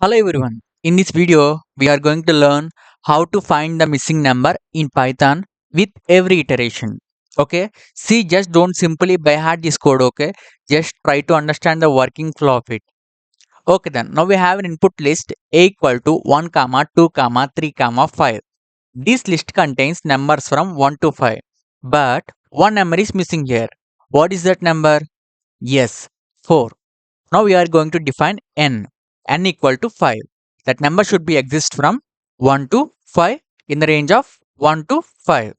Hello everyone. In this video, we are going to learn how to find the missing number in Python with every iteration. Okay. See, just don't simply by heart this code. Okay. Just try to understand the working flow of it. Okay then. Now we have an input list a equal to 1 comma 2 comma 3 comma 5. This list contains numbers from 1 to 5. But one number is missing here. What is that number? Yes, 4. Now we are going to define n equal to 5. That number should be exist from 1 to 5 in the range of 1 to 5.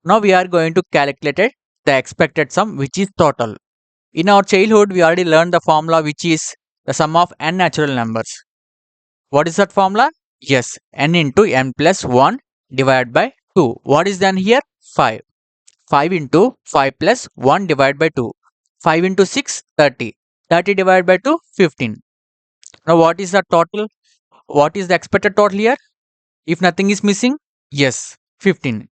Now we are going to calculate the expected sum which is total. In our childhood we already learned the formula which is the sum of n natural numbers. What is that formula? Yes, n into n plus 1 divided by 2. What is then here? 5. 5 into 5 plus 1 divided by 2. 5 into 6, 30. 30 divided by 2, 15. Now what is the total? What is the expected total here? If nothing is missing? Yes, 15.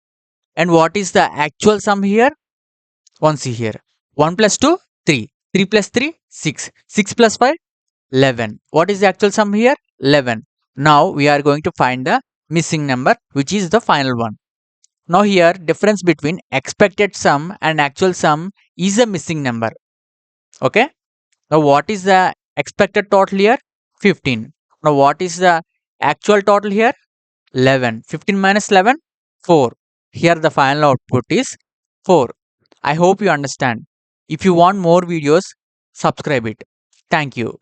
And what is the actual sum here? One see here. 1 plus 2, 3. 3 plus 3, 6. 6 plus 5, 11. What is the actual sum here? 11. Now we are going to find the missing number which is the final one. Now here difference between expected sum and actual sum is a missing number. Okay. Now what is the expected total here? 15. Now what is the actual total here? 11. 15 minus 11? 4. Here the final output is 4. I hope you understand. If you want more videos, subscribe it. Thank you.